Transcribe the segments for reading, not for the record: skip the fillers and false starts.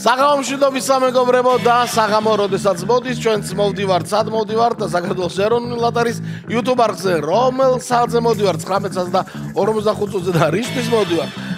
საღამო მშვიდობისა მეგობრებო და საღამო როდესაც მოდის ჩვენც მოვდივართ სად მოვდივართ და საქართველოს ეროვნული ლატარის YouTube არხზე რომელ საათზე მოვდივართ 19:45 და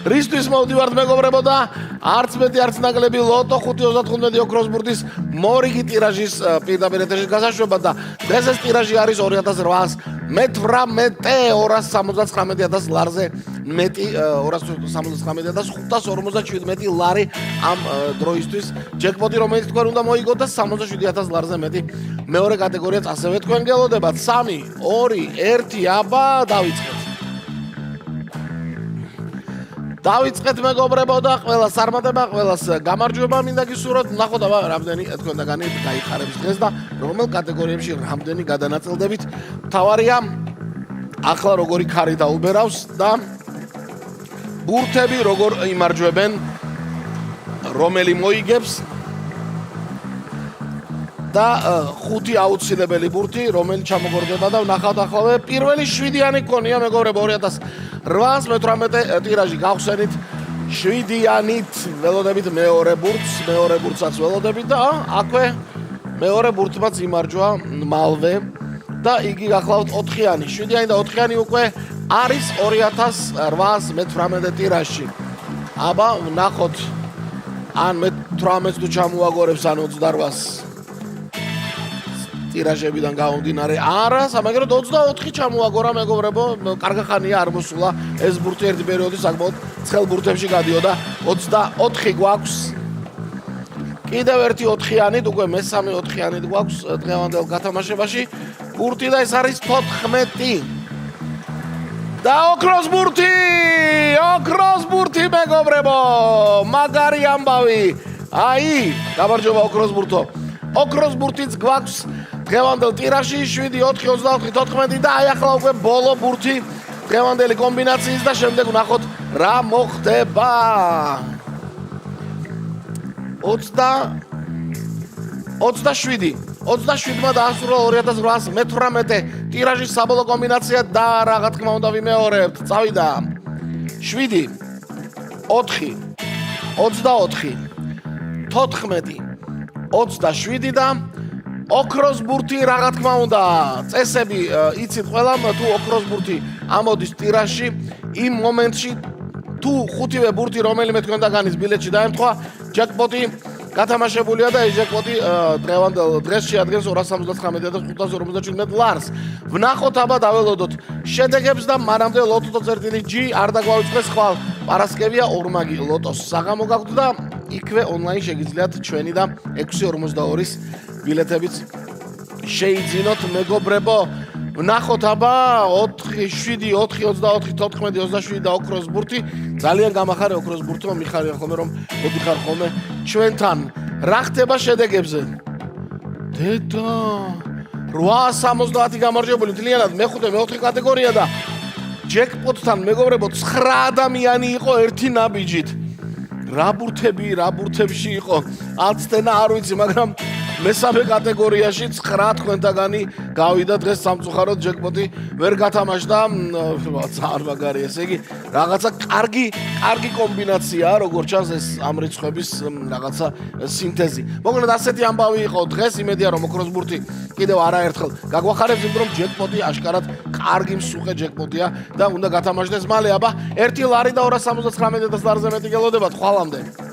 რისთვის მოვდივართ მეგობრებო და არც მეტი არც ნაკლები ლოტო 535 ოქროს ბურთის მორიგი ტირაჟის პირდაპირ ეთერში გასაშვება და დღეს ეს ტირაჟი არის 2,818,279,000 ლარზე მეტი 279,547 ლარი ამ დროისთვის ჯეკპოტი რომელიც თქვენ უნდა მოიგოთ და 67,000 ლარზე მეტი მეორე კატეგორიაც ასევე თქვენ გელოდებათ 3 2 1 აბა დავიწყეთ მეგობრებო და ყველას წარმატება, ყველას გამარჯვება მინდა გისურვოთ. ნახოთ აბა რამდენი თქვენთაგანი გაიხარებს დღეს და რომელ კატეგორიებში რამდენი გადანაწილდებით. მთავარია ახლა როგორი ქარი დაუბერავს და ბურთები როგორ იმარჯვებენ რომელი მოიგებს და 5 აუცილებელი ბურთი რომელი ჩამოგორდება და ნახავთ ახლა პირველი 7-იანი გქონია მეგობრებო 2818 ტირაჟი გავხსენით 7-იანით ველოდებით მეორე ბურთსაც ველოდებით და აქვე მეორე ბურთმაც იმარჯვა მალვე და იგი გახლავთ 4-იანი 7-იანი და 4-იანი უკვე არის 2818 ტირაჟში აბა ნახოთ ან მე 18-ს თუ ჩამოაგორებს ან 28-ს ტირაჟებიდან გამომდინარე არა სამაგერო 24 ჩამოაგორა მეგობრებო კარგი ხანია არ მოსულა ეს ბურთი ერთი პერიოდი საკმაოდ ცხელ ბურთებში გადიოდა 24 გვაქვს კიდევ ერთი 4-იანი უკვე მესამე 4-იანი გვაქვს დღევანდელ გათამაშებაში ბურთი და ეს არის 14 და ოქროს ბურთი მეგობრებო მაგარი ამბავი აი გამარჯობა ოქროს ბურთო ოქროს ბურთიც გვაქვს დღევანდელ ტირაჟში 7-4-24-14 და აი ახლა უკვე ბოლო ბურთი დღევანდელი კომბინაციის და შემდეგ ვნახოთ რა მოხდება 27-მა დაასრულა 2818 ტირაჟის საბოლოო კომბინაცია და რა თქმა უნდა ვიმეორებთ წავიდა 7 4 24 14 27 და ოქროს ბურთი რა თქმა უნდა წესები იცით ყველამ თუ ოქროს ბურთი ამოდის ტირაჟში იმ მომენტში თუ ხუთივე ბურთი რომელიმე თქვენთაგანის ბილეთში დაემთხვა ჯეკპოტი გათამაშებულია და ეს ჯეკპოტი დღეს შეადგენს 279,547 ლარს ვნახოთ აბა დაველოდოთ შედეგებს და მანამდე ლოტო წერტილი G არ დაგვაუწყდეს ხვალ პარასკევია ორმაგი ლოტოს საღამო გაქვთ და იქვე ონლაინ შეგიძლიათ ჩვენი და 642-ის ბილეთებიც შეიძინოთ მეგობრებო ვნახოთ აბა 4 7 4 24 14 27 და ოქროს ბურთი ძალიან გამახარე ოქროს ბურთო მიხარია ხოლმე რომ მოდიხარ ხოლმე ჩვენთან რა ხდება შედეგებზე დედა 870 გამარჯვებული მთლიანად მეხუთე მეოთხე კატეგორია და ჯეკპოტთან მეგობრებო 9 ადამიანი იყო ერთი ნაბიჯით რა ბურთებში იყო აცდენა არ ვიცი მაგრამ მესამე კატეგორიაში 9 თქვენთაგანი გავიდა დღეს სამწუხაროდ ჯეკპოტი ვერ გათამაშდა ძალიან მაგარი ესე იგი რაღაცა კარგი კომბინაციაა როგორც ჩანს ეს ამ რიცხვების რაღაცა სინთეზი მოკლედ ასეთი ამბავი იყო დღეს იმედია რომ ოქროს ბურთი კიდევ არაერთხელ გაგვახარებს იმ რომ ჯეკპოტი აშკარად კარგი მსუხე ჯეკპოტია და უნდა გათამაშდეს მალე აბა 1 ლარი და 279,000 ლარზე მეტი გელოდებათ ხვალამდე